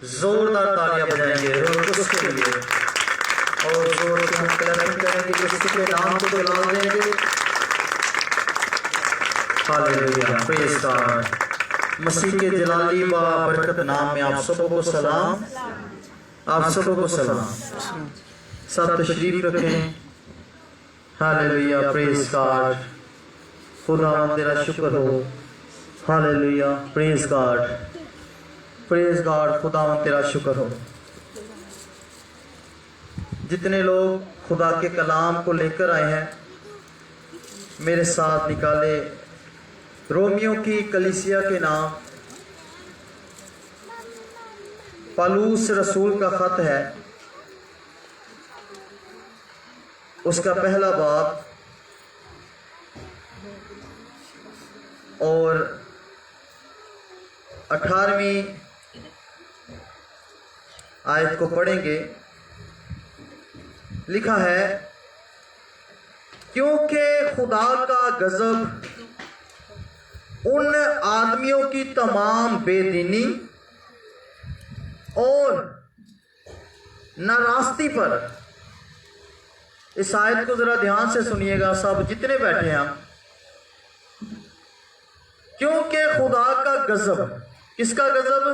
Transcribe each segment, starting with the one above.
زوردار تالیاں بجائیں گے اس کے لیے، اور زور سے ہم کلیپنگ کریں گے، اس کے نام کو جلال دیں گے۔ ہاللیلویہ، پریز گاڈ۔ مسیح کے جلالی با برکت نام میں آپ سب کو سلام، آپ سب کو سلام۔ سب تشریف رکھیں۔ ہاللیلویہ، پریز گاڈ۔ خداوند تیرا شکر ہو۔ ہاللیلویہ، پریز گاڈ، پریز گاڈ، خداوند تیرا شکر ہو۔ جتنے لوگ خدا کے کلام کو لے کر آئے ہیں میرے ساتھ نکالے رومیوں کی کلیسیا کے نام۔ پالوس رسول کا خط ہے، اس کا پہلا باب اور 18ویں آیت کو پڑھیں گے۔ لکھا ہے، کیونکہ خدا کا غضب ان آدمیوں کی تمام بے دینی اور ناراستی پر، اس آیت کو ذرا دھیان سے سنیے گا سب جتنے بیٹھے ہیں ہم۔ کیونکہ خدا کا غضب، کس کا غضب؟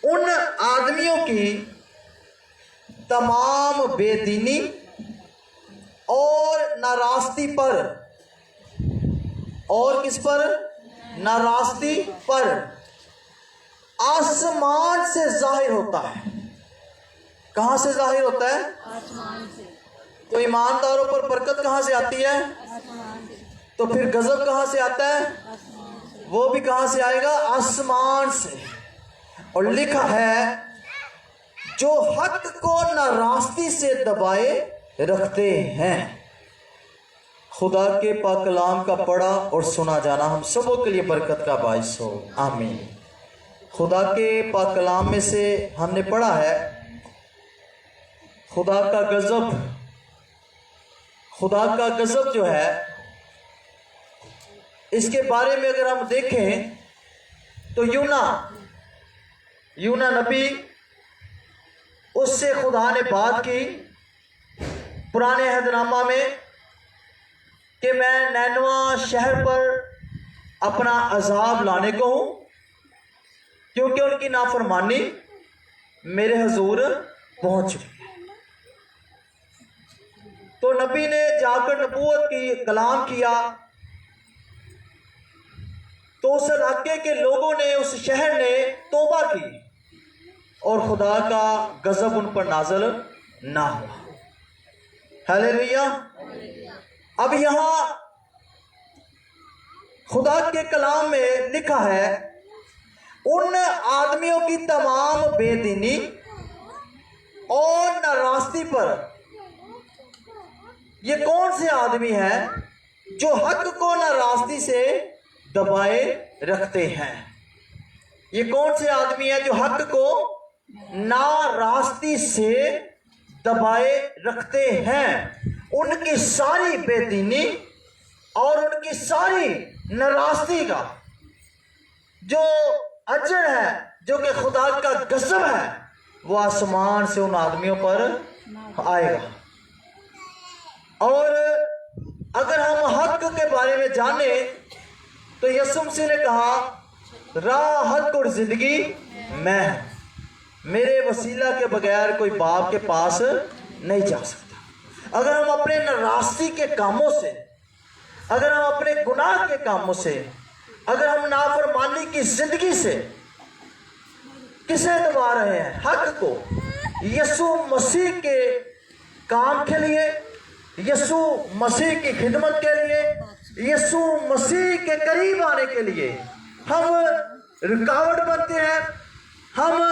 ان آدمیوں کی تمام بے دینی اور ناراستی پر، اور کس پر؟ ناراستی پر آسمان سے ظاہر ہوتا ہے۔ کہاں سے ظاہر ہوتا ہے؟ آسمان سے۔ تو ایمانداروں پر برکت کہاں سے آتی ہے؟ آسمان سے۔ تو پھر غضب کہاں سے آتا ہے؟ آسمان سے۔ وہ بھی کہاں سے آئے گا؟ آسمان سے۔ اور لکھا ہے، جو حق کو ناراستی سے دبائے رکھتے ہیں۔ خدا کے پاک کلام کا پڑھا اور سنا جانا ہم سبوں کے لیے برکت کا باعث ہو، آمین۔ خدا کے پاک کلام میں سے ہم نے پڑھا ہے، خدا کا غضب، خدا کا غضب جو ہے، اس کے بارے میں اگر ہم دیکھیں تو یونا نبی، اس سے خدا نے بات کی پرانے عہد نامہ میں کہ میں نینوا شہر پر اپنا عذاب لانے کو ہوں، کیونکہ ان کی نافرمانی میرے حضور پہنچ چکی ہے۔ تو نبی نے جا کر نبوت کی کلام کیا، تو اس علاقے کے لوگوں نے، اس شہر نے توبہ کی اور خدا کا غضب ان پر نازل نہ ہوا۔ ہاللیلویہ۔ اب یہاں خدا کے کلام میں لکھا ہے، ان آدمیوں کی تمام بے دینی اور ناراستی پر۔ یہ کون سے آدمی ہیں جو حق کو ناراستی سے دبائے رکھتے ہیں؟ یہ کون سے آدمی ہیں جو حق کو ناراستی سے دبائے رکھتے ہیں؟ ان کی ساری بے دینی اور ان کی ساری ناراستی کا جو اجر ہے، جو کہ خدا کا غضب ہے، وہ آسمان سے ان آدمیوں پر آئے گا۔ اور اگر ہم حق کے بارے میں جانیں تو یسوع مسیح نے کہا، راہ، حق اور زندگی میں ہوں، میرے وسیلہ کے بغیر کوئی باپ کے پاس نہیں جا سکتا۔ اگر ہم اپنے ناراستی کے کاموں سے، اگر ہم اپنے گناہ کے کاموں سے، اگر ہم نافرمانی کی زندگی سے کسے دبا رہے ہیں؟ حق کو، یسوع مسیح کے کام کے لیے، یسوع مسیح کی خدمت کے لیے، یسوع مسیح کے قریب آنے کے لیے ہم رکاوٹ بنتے ہیں، ہم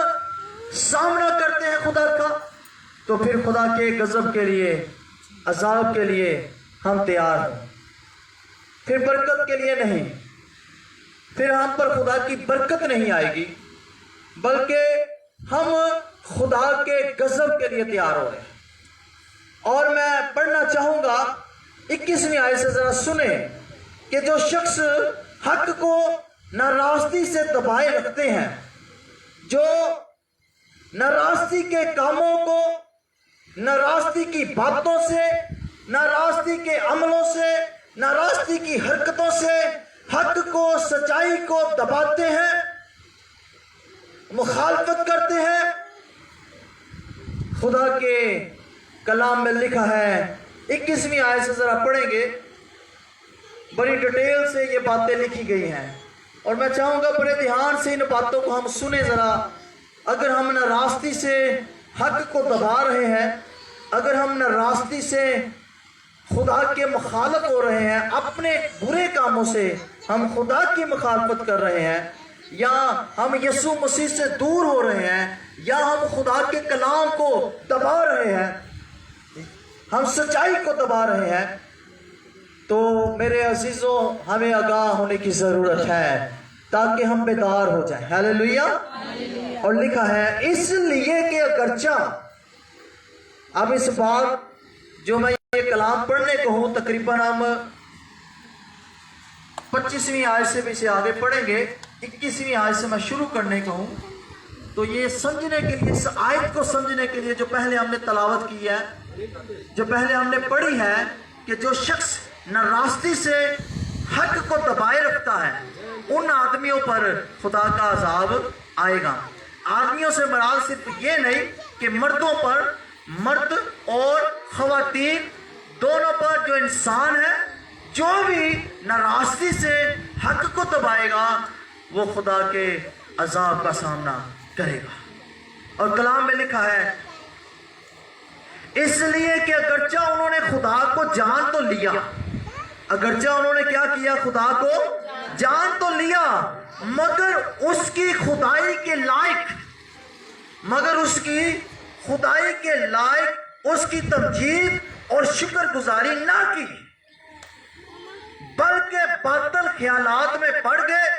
سامنا کرتے ہیں خدا کا، تو پھر خدا کے غضب کے لیے، عذاب کے لیے ہم تیار ہیں۔ پھر برکت کے لیے نہیں، پھر ہم پر خدا کی برکت نہیں آئے گی، بلکہ ہم خدا کے غضب کے لیے تیار ہو رہے ہیں۔ اور میں پڑھنا چاہوں گا 21ویں آیت سے، ذرا سنیں کہ جو شخص حق کو ناراستی سے دبائے رکھتے ہیں، जो न रास्ती के कामों को, न रास्ती की बातों से, न रास्ती के अमलों से, न रास्ती की हरकतों से हक को, सच्चाई को दबाते हैं, मुखालफत करते हैं। खुदा के कलाम में लिखा है, 21वीं आयत से जरा पढ़ेंगे, बड़ी डिटेल से ये बातें लिखी गई हैं और मैं चाहूँगा बड़े ध्यान से इन बातों को हम सुने ज़रा। अगर हम न रास्ती से हक को दबा रहे हैं, अगर हम न रास्ती से खुदा के मुखालफ हो रहे हैं, अपने बुरे कामों से हम खुदा की मुखालफत कर रहे हैं, या हम यीशु मसीह से दूर हो रहे हैं, या हम खुदा के कलाम को दबा रहे हैं, हम सच्चाई को दबा रहे हैं, तो मेरे अजीजों हमें आगाह होने की ज़रूरत है ताकि हम बेदार हो जाएं। हालेलुया। और लिखा है, इसलिए कि अगरचा, अब इस बात जो मैं ये कलाम पढ़ने को हूँ, तकरीबन हम 25वीं आयत से भी से आगे पढ़ेंगे, 21वीं आयत से मैं शुरू करने को हूँ। तो ये समझने के लिए, इस आयत को समझने के लिए जो पहले हमने तलावत की है, जो पहले हमने पढ़ी है कि जो शख्स न रास्ते से हक को दबाए रखता है, उन आदमियों पर खुदा का अजाब आएगा। आदमियों से मराद सिर्फ ये नहीं कि मर्दों पर, मर्द और खवातीन दोनों पर, जो इंसान है, जो भी न रास्ते से हक को दबाएगा वो खुदा के अजाब का सामना करेगा। और कलाम में लिखा है, इसलिए कि अगरचा उन्होंने खुदा को जान तो लिया, अगरचा उन्होंने क्या किया, खुदा को जान तो लिया, मगर उसकी खुदाई के लायक, मगर उसकी खुदाई के लायक उसकी तमजीद और शुक्रगुजारी ना की, बल्कि बातिल ख्यालात में पड़ गए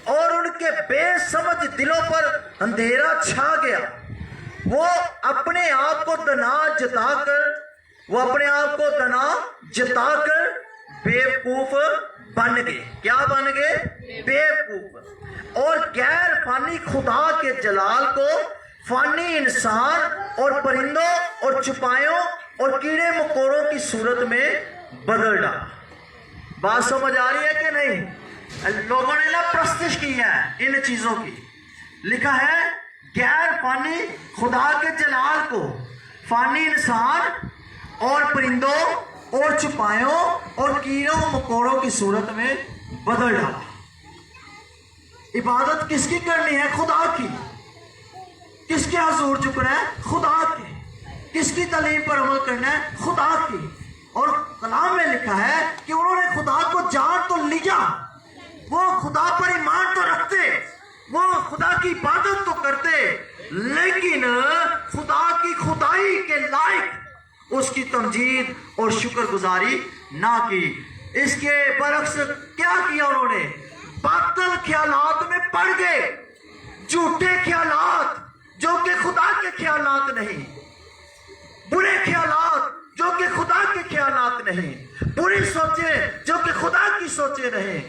और उनके बेसमझ दिलों पर अंधेरा छा गया। वो अपने आप को दना जताकर, वो अपने आप को दना जताकर बेवकूफ बन गए। क्या बन गए? बेवकूफ। और गैर फानी खुदा के जलाल को फानी इंसान और परिंदों और चुपायों और कीड़े मकोड़ों की सूरत में बदल डाला। बात समझ आ रही है कि नहीं? लोगों ने ना प्रस्तिश की है इन चीजों की। लिखा है, गैर फानी खुदा के जलाल को फानी इंसान और परिंदों और चुपायों और कीड़ों मकोड़ों की सूरत में बदल डाला। इबादत किसकी करनी है? खुदा की। किसके हुजूर झुकना है? खुदा की। किसकी तालीम पर अमल करना है? खुदा की। और कलाम में लिखा है कि उन्होंने खुदा को जान तो लिया, वो खुदा पर ईमान तो रखते, वो खुदा की इबादत तो करते, लेकिन खुदा की खुदाई के लायक उसकी तमजीद और शुक्रगुजारी ना की। इसके बरक्स क्या किया उन्होंने? बातिल ख्यालात में पड़ गए, झूठे ख्यालात जो कि खुदा के ख्यालात नहीं, बुरे ख्यालात जो कि खुदा के ख्यालात नहीं, बुरी सोचें जो कि खुदा की सोचें नहीं,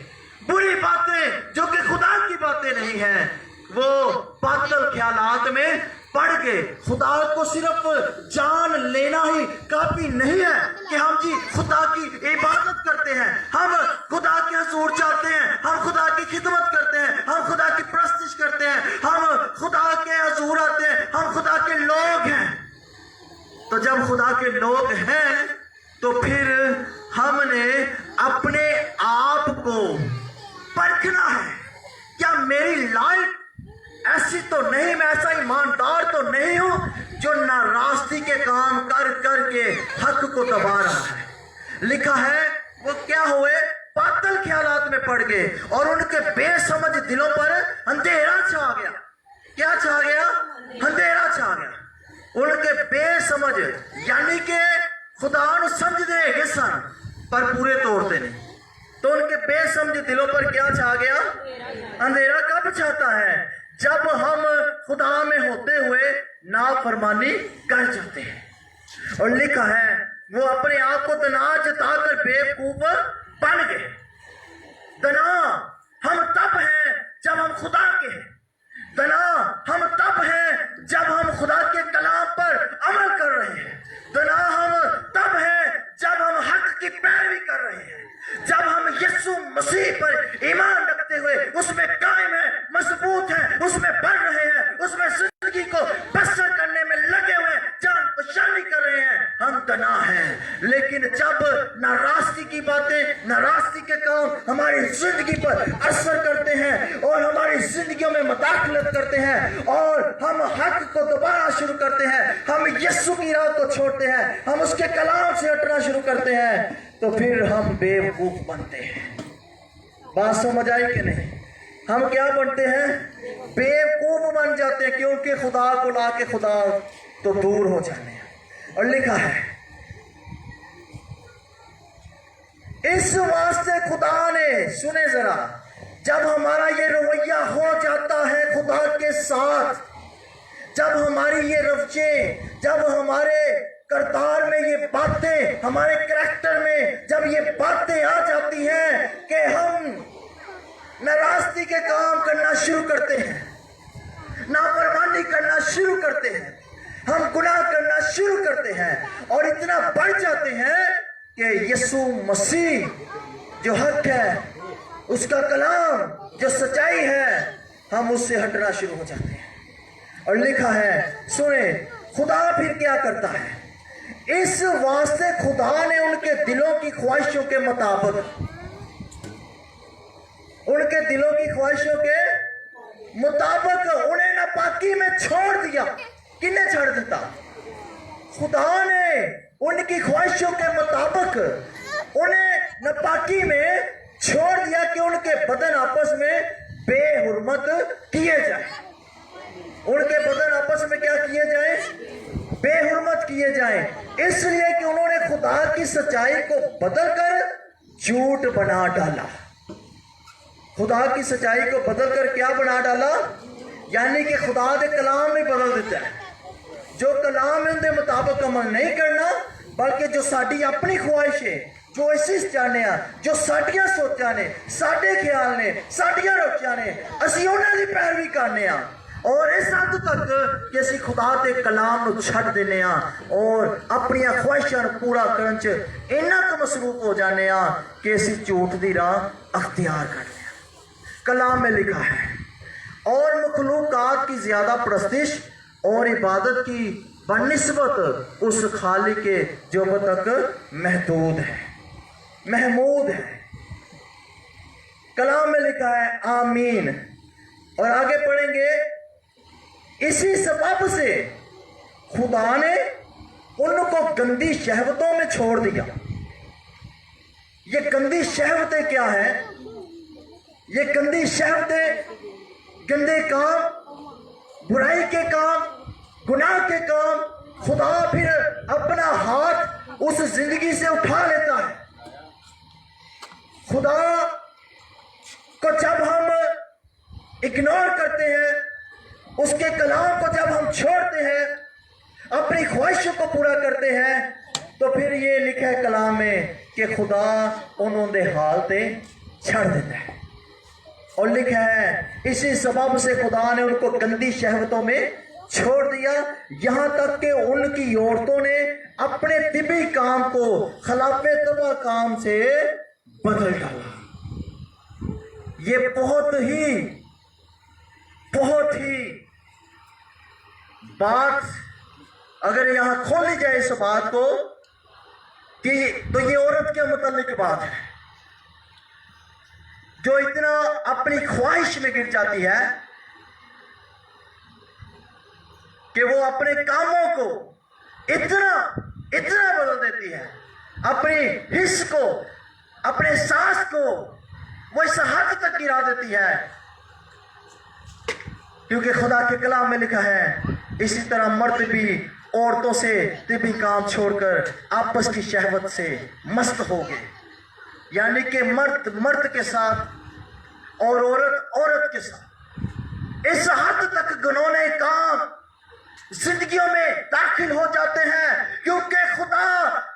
बुरी बातें जो कि खुदा की बातें नहीं है, वो बातिल ख्यालात में पड़ गए। खुदा को सिर्फ जान लेना ही काफी नहीं है कि हम जी खुदा की इबादत करते हैं, हम खुदा के हुजूर जाते हैं, हम खुदा की खिदमत करते हैं, हम खुदा की प्रस्तिश करते हैं, हम खुदा के हुजूर आते हैं, हम खुदा के लोग हैं। तो जब खुदा के लोग हैं तो फिर हमने अपने आप को परखना है। क्या मेरी लाइफ ऐसी तो नहीं, मैं ऐसा ईमानदार तो नहीं हूं जो ना रास्ते के काम कर करके हक को दबा रहा है। लिखा है वो क्या हुए? बातिल ख्यालात में पड़ गए और उनके बेसमझ दिलों पर अंधेरा छा गया। क्या छा गया? अंधेरा छा गया। उनके बेसमझ, यानी कि खुदा नु समझ दे सन पर पूरे तौर पे नहीं। तो उनके बेसमझ दिलों पर क्या छा गया? अंधेरा कब छाता है? जब हम खुदा में होते हुए नाफरमानी कर जाते हैं। और लिखा है वो अपने आप को दना जताकर बेवकूफ बन गए। दना हम तब हैं जब हम खुदा के हैं। दना पर ईमान रखते हुए उसमें कायम है, मजबूत है, उसमें बढ़ रहे हैं, उसमें जिंदगी को बसर करने में लगे हुए हैं, जान पहचानी कर रहे हैं, हम तना हैं। लेकिन जब नाराजगी की बातें, नाराजगी के काम हमारी जिंदगी पर असर करते हैं और हमारी जिंदगियों में मुदाखलत करते हैं और हम हक को दोबारा शुरू करते हैं, हम यीशु की राह को छोड़ते हैं, हम उसके कलाम से हटना शुरू करते हैं, तो फिर हम बेवकूफ बनते हैं। बात समझ आई कि नहीं? हम क्या बनते हैं? बेवकूफ बन जाते हैं, क्योंकि खुदा को लाके खुदा तो दूर हो जाने हैं। और लिखा है, इस वास्ते खुदा ने, सुने जरा, जब हमारा ये रवैया हो जाता है खुदा के साथ, जब हमारी ये रवैये, जब हमारे करतार में ये बातें, हमारे करैक्टर में जब ये बातें आ जाती हैं कि हम नाराजगी के काम करना शुरू करते हैं, नाफरमानी करना शुरू करते हैं, हम गुनाह करना शुरू करते हैं और इतना बढ़ जाते हैं कि यीशु मसीह जो हक है, उसका कलाम जो सच्चाई है, हम उससे हटना शुरू हो जाते हैं। और लिखा है, सुने, खुदा फिर क्या करता है? इस वास्ते खुदा ने उनके दिलों की ख्वाहिशों के मुताबिक, उनके दिलों की ख्वाहिशों के मुताबिक उन्हें नापाकी में छोड़ दिया। किसने छोड़ देता? खुदा ने उनकी ख्वाहिशों के मुताबिक उन्हें नापाकी में छोड़ दिया कि उनके बदन आपस में बेहुरमत किए जाए। उनके बदन आपस में क्या किए जाए? बेहुरमत किए जाए। इसलिए कि उन्होंने खुदा की सच्चाई को बदलकर झूठ बना डाला। खुदा की सच्चाई को बदलकर क्या बना डाला? यानी कि खुदा के कलाम में बदल देता है। जो कलाम है उनके मुताबिक अमल नहीं करना, बल्कि जो साड़ी अपनी ख्वाहिश है, जो असीं चाहते हैं, जो साड़ियां सोचा ने, साडे ख्याल ने, साड़ियां रुचियां ने, असीं उन्हां दी पैरवी करने आ और इस हद तक कि असीं खुदा के कलाम नूं छड्ड दिंदे आ और अपनी ख्वाहिशां नूं पूरा करन च इन्ना क मसरूफ हो जाने आ कि असीं झूठ दी राह अख्तियार करते हैं। कलाम में लिखा है, और मखलूकात की ज्यादा परस्तिश और इबादत की बनिस्बत उस खालिक के जो अब तक महदूद है, महमूद है। कलाम में लिखा है, आमीन। और आगे पढ़ेंगे, इसी सबब से खुदा ने उनको गंदी शहवतों में छोड़ दिया। ये गंदी शहवतें क्या है? ये गंदी शहवतें, गंदे काम, बुराई के काम, गुनाह के काम, खुदा फिर अपना हाथ उस जिंदगी से उठा लेता है। खुदा को जब हम इग्नोर करते हैं, उसके कलाम को जब हम छोड़ते हैं, अपनी ख्वाहिशों को पूरा करते हैं, तो फिर ये लिखा है कलाम में कि खुदा उन्होंने हालते छड़ देता है। और लिखा है, इसी सबब से खुदा ने उनको गंदी शहवतों में छोड़ दिया, यहां तक कि उनकी औरतों ने अपने तिबी काम को खिलाफे तबा काम से बदल डाला। ये बहुत ही बात अगर यहां खोली जाए इस बात को कि तो ये औरत के मुतालिक बात है जो इतना अपनी ख्वाहिश में गिर जाती है कि वो अपने कामों को इतना बदल देती है, अपनी हिस्स को, अपने सांस को वो इस हद तक गिरा देती है, क्योंकि खुदा के कलाम में लिखा है, इसी तरह मर्द भी औरतों से तिबी काम छोड़कर आपस की शहवत से मस्त हो गए। यानी कि मर्द के साथ और औरत के साथ इस हद तक गुनौने काम जिंदगियों में दाखिल हो जाते हैं, क्योंकि खुदा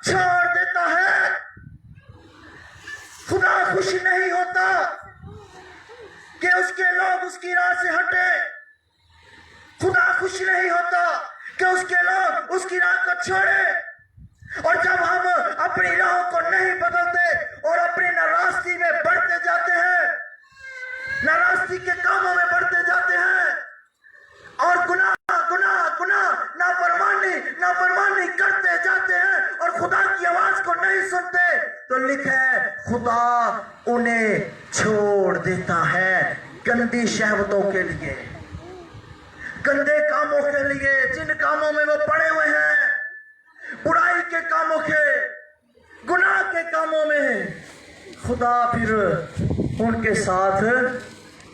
छोड़ देता है। खुदा खुश नहीं होता कि उसके लोग उसकी राह से हटे। खुदा खुश नहीं होता कि उसके लोग उसकी राह को छोड़े। और जब हम अपनी राहों को नहीं बदलते और अपनी नाराजगी में बढ़ते जाते हैं, नाराजगी के कामों में बढ़ते जाते हैं और गुनाह गुनाह गुनाह नाफरमानी करते जाते हैं और खुदा की आवाज को नहीं सुनते, तो लिखा है खुदा उन्हें छोड़ देता है गंदी शहवतों के लिए, गंदे कामों के लिए, जिन कामों में वो पड़े हुए हैं, बुराई के कामों के, गुनाह के कामों में। खुदा फिर उनके साथ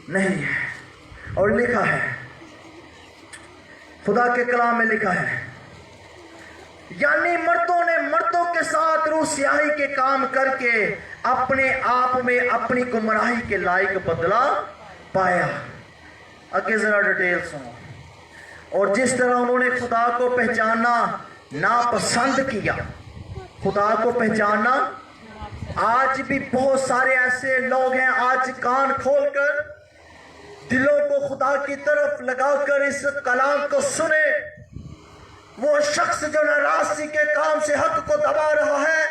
नहीं है। और लिखा है, खुदा के कलाम में लिखा है, यानी मर्दों ने मर्दों के साथ रूह स्याही के काम करके अपने आप में अपनी गुमराही के लायक बदला पाया। आगे जरा डिटेल सुनो। और जिस तरह उन्होंने खुदा को पहचानना नापसंद किया, खुदा को पहचानना, आज भी बहुत सारे ऐसे लोग हैं, आज कान खोलकर दिलों को खुदा की तरफ लगाकर इस कलाम को सुने। वो शख्स जो नाराजगी के काम से हक को दबा रहा है,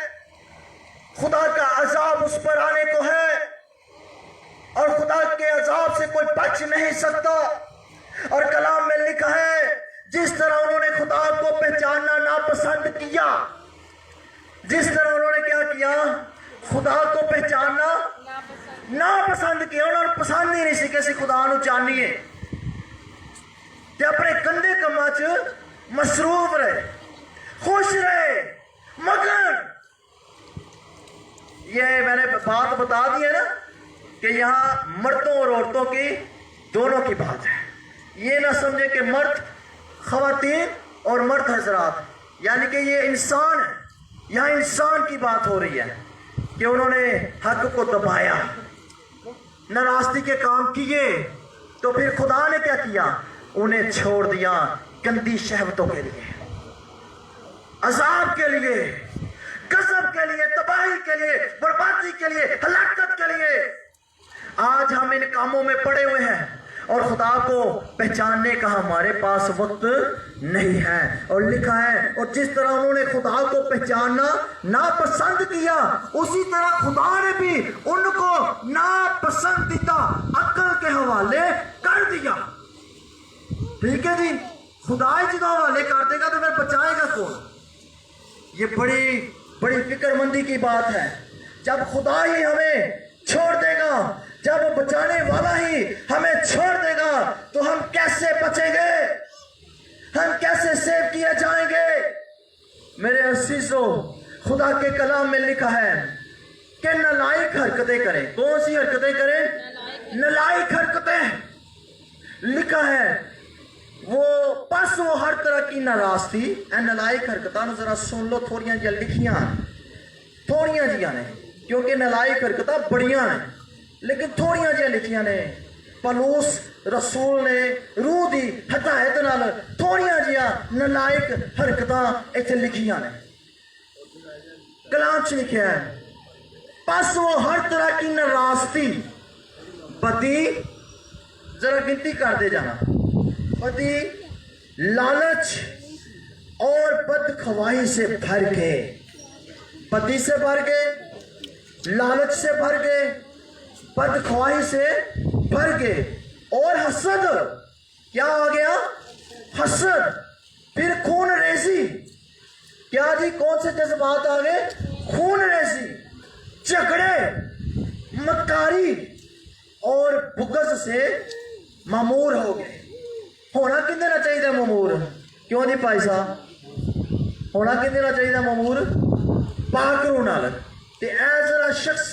खुदा का अजाब उस पर आने को है और खुदा के अजाब से कोई बच नहीं सकता। और कलाम में लिखा है, जिस तरह उन्होंने खुदा को पहचानना नापसंद किया, जिस तरह उन्होंने क्या किया, खुदा को पहचानना नापसंद किया, उन्होंने पसंद ही नहीं सी किसी खुदा नूं जानिए ते अपने गंदे कमां च मसरूफ रहे, खुश रहे, मगन। ये मैंने बात बता दी है ना कि यहाँ मर्दों और औरतों की दोनों की बात है। ये ना समझे कि मर्द खवातीन और मर्द हजरात, यानी कि ये इंसान है, यहाँ इंसान की बात हो रही है कि उन्होंने हक को दबाया, नाराजगी के काम किए, तो फिर खुदा ने क्या किया, उन्हें छोड़ दिया गंदी शहवतों के लिए, अजाब के लिए, गजब के लिए, तबाही के लिए, बर्बादी के लिए, हलाकत के लिए। आज हम इन कामों में पड़े हुए हैं और खुदा को पहचानने का हमारे पास वक्त नहीं है। और लिखा है, और जिस तरह उन्होंने खुदा को पहचानना नापसंद किया, उसी तरह खुदा ने भी उनको नापसंदीदा अक्ल के हवाले कर दिया। ठीक है जी, खुदा ही जिदा हवाले कर देगा तो फिर बचाएगा कौन? ये बड़ी बड़ी फिक्रमंदी की बात है। जब खुदा ही हमें छोड़ देगा, जब बचाने वाला ही हमें छोड़ देगा, तो हम कैसे बचेंगे, हम कैसे सेव किए जाएंगे? मेरे अजीजों, खुदा के कलाम में लिखा है कि नालायक हरकतें करें। कौन सी हरकतें करें? नालायक हरकतें। लिखा है वो बस वो हर तरह की नाराजगी ए नालायक हरकतां जरा सुन लो, थोड़ियां जिहा लिखियां, थोड़ियां जिहा ने, क्योंकि नालायक हरकतां बड़ियां ने, लेकिन थोड़ियां जिहा लिखियां ने। पलूस रसूल ने रूह दी हदायत नाल थोड़ियां जिहा नालायक हरकतां इत्थे लिखियां ने। कलाम च लिखिया है, बस वो हर तरह की नाराजगी, बदी, जरा गिनती करते जाना, पति, लालच और बदख्वाही से भर गए, पति से भर गए, लालच से भर गए, बदख्वाही से भर गए, और हसद, क्या आ गया? हसद। फिर खून रेजी, क्या जी, कौन से जज्बात आ गए? खून रेजी, झगड़े, मक्कारी और बुग़्ज़ से मामूर हो गए। होना किंदे ना चाहिए मामूर? क्यों नहीं भाई साहब, होना किंदे ना चाहिए मामूर? पाक रूह नाल। ते ऐ जरा शख्स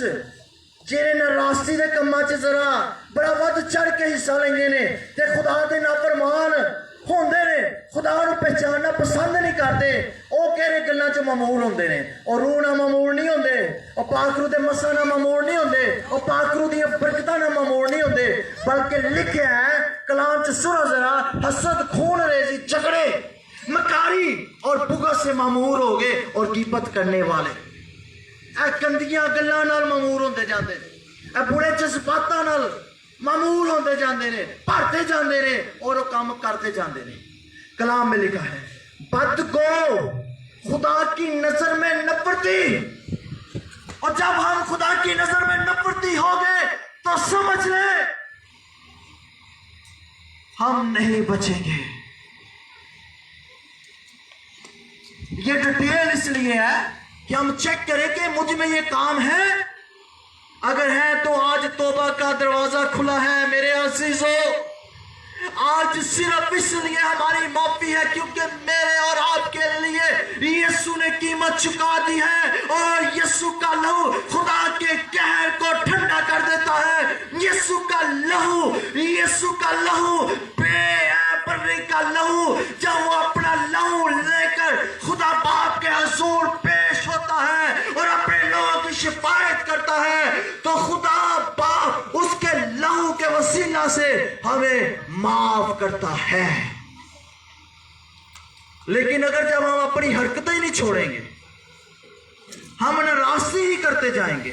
जेरे नाराजगी दे कम्मां च जरा बड़ा वध चढ़ के हिस्सा लेंदे ने ते खुदा दे नाफरमान होंदे ने, खुदा नूं पहचानना पसंद नहीं करते, ਉਹ ਕਿਹੜੇ ਗੱਲਾਂ 'ਚ ਮਾਮੂਰ ਹੁੰਦੇ ਨੇ, ਉਹ ਰੂਹ ਨਾਲ ਮਾਮੂਰ ਨਹੀਂ ਹੁੰਦੇ, ਉਹ ਪਾਕ रूह ਦੇ ਮਸਾਂ ਨਾਲ ਮਾਮੂਰ ਨਹੀਂ ਹੁੰਦੇ, ਉਹ ਪਾਕ रूह ਦੀਆਂ ਬਰਕਤਾਂ ਨਾਲ ਮਾਮੂਰ ਨਹੀਂ ਹੁੰਦੇ, ਬਲਕਿ ਲਿਖਿਆ ਹੈ कलाम च सुनो जरा, हसद, खून रेजी, झगड़े, मकारी और बुग़्ज़ से मामूर हो गए, और गिबत करने वाले गंदियां गल्लां नाल मामूर होंदे जांदे ने, बुरे जज्बातां नाल मामूर होंदे जांदे ने, भरते जांदे ने और वो काम करते जांदे ने। कलाम में लिखा है, बदगो, खुदा की नजर में नफरती। और जब हम खुदा की नजर में नफरती हो गए तो समझ ले हम नहीं बचेंगे। ये डिटेल इसलिए है कि हम चेक करें कि मुझ में ये काम है। अगर है तो आज तौबा का दरवाजा खुला है मेरे अजीजों। आज सिर्फ इसलिए हमारी माफी है क्योंकि मेरे और आपके लिए यीशु ने कीमत चुका दी है, और यीशु का लहू खुदा के कहर को ठंडा कर देता है। यीशु का लहू बेअबरी का लहू, जब वो अपना लहू लेकर खुदा बाप के हुजूर पेश होता है और अपने लोगों की शिफायत करता है, तो खुदा बाप उसके लहू के वसीला से हमें माफ करता है। लेकिन अगर जब हम अपनी हरकतें ही नहीं छोड़ेंगे, हम नाराजगी ही करते जाएंगे,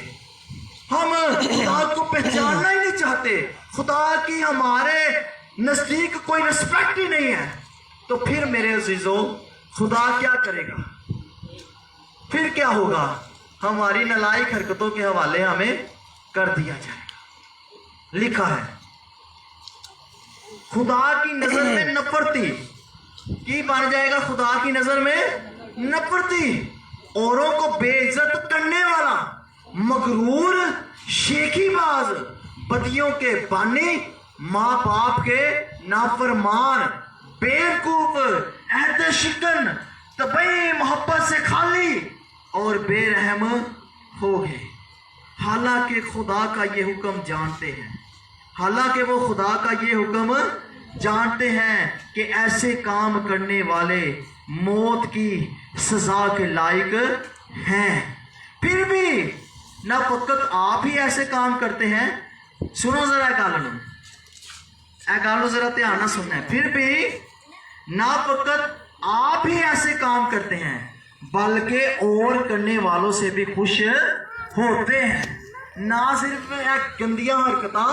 हम खुदा को पहचानना ही नहीं चाहते, खुदा की हमारे नजदीक कोई रिस्पेक्ट ही नहीं है, तो फिर मेरे अजीजों खुदा क्या करेगा? फिर क्या होगा? हमारी नालायक हरकतों के हवाले हमें कर दिया जाएगा। लिखा है खुदा की नजर में नफरती की बन जाएगा, खुदा की नजर में नफरती, औरों को बेइज्जत करने वाला, मगरूर, शेखीबाज, बदियों के बानी, माँ बाप के नाफरमान, बेवकूफ, अहद शिकन, तबई मोहब्बत से खाली और बेरहम हो गए। हालांकि खुदा का ये हुक्म जानते हैं, हालांकि वो खुदा का ये हुक्म जानते हैं कि ऐसे काम करने वाले मौत की सजा के लायक हैं, फिर भी ना फकत आप ही ऐसे काम करते हैं। सुनो जरा गालो जरा ध्यान ना सुनना है। फिर भी ना फकत आप ही ऐसे काम करते हैं, बल्कि और करने वालों से भी खुश होते हैं। ना सिर्फ गंदियां हरकतां,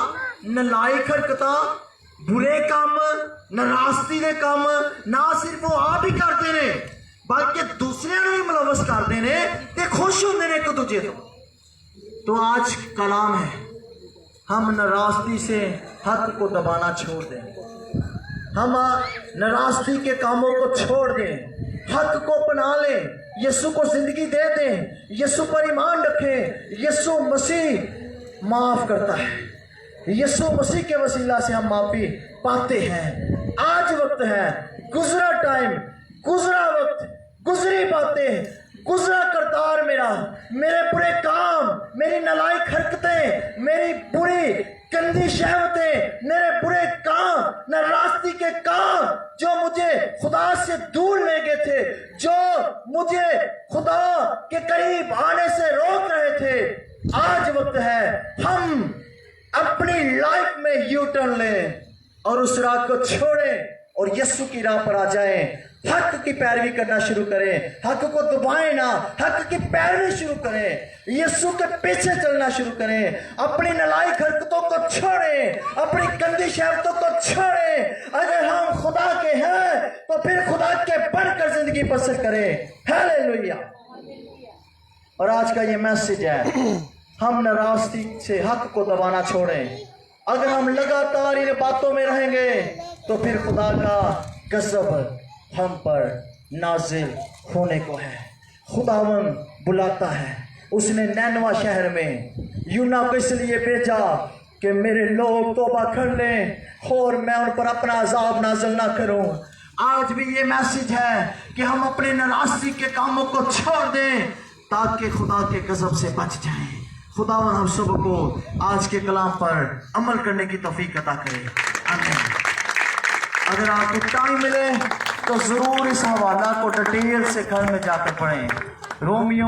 नालायक हरकतां, बुरे काम, नाराजगी के काम ना सिर्फ वो आप ही करते ने, बल्कि दूसरे भी मुलवस करते ने ते खुश होते ने एक दूजे तो आज कलाम है, हम नाराजगी से हक को दबाना छोड़ दें, हम नाराजगी के कामों को छोड़ दें, हक को अपना लें, यीशु को जिंदगी दे दें, यीशु पर ईमान रखें। यीशु मसीह माफ करता है, यीशु मसीह के वसीला से हम माफी पाते हैं। आज वक्त है, गुजरा टाइम, गुजरा वक्त, गुजरी बातें, गुजरा करतार मेरा, मेरे बुरे काम, मेरी नालायक हरकतें, मेरी बुरी गंदी शहवतें, मेरे बुरे काम, नाराजगी के काम जो मुझे खुदा से दूर ले गए थे, जो मुझे खुदा के करीब आने से रोक रहे थे। आज वक्त है हम अपनी लाइफ में यू टर्न लें और उस राह को छोड़ें और यीशु की राह पर आ जाएं, हक की पैरवी करना शुरू करें, हक को दबाएं ना, हक की पैरवी शुरू करें, यीशु के पीछे चलना शुरू करें, अपनी नालायक हरकतों को छोड़ें, अपनी गंदी शहवतों को छोड़ें। अगर हम खुदा के हैं तो फिर खुदा के बढ़कर जिंदगी बसर करें। हालेलुया। और आज का ये मैसेज है, हम नाराजगी से हक को दबाना छोड़ें। अगर हम लगातार इन बातों में रहेंगे तो फिर खुदा का गज़ब हम पर नाजिल होने को है। खुदावन बुलाता है, उसने नैनवा शहर में यूना को इसलिए भेजा कि मेरे लोग तौबा कर लें और मैं उन पर अपना अजाब नाजिल ना करूं। आज भी ये मैसेज है कि हम अपने नाराजगी के कामों को छोड़ दें ताकि खुदा के गज़ब से बच जाएं। खुदावन हम सबको आज के कलाम पर अमल करने की तौफीक अता करे। आमीन। अगर आपको टाइम मिले तो ज़रूर इस हवाला को डिटेल से घर में जाकर पढ़ें। रोमियो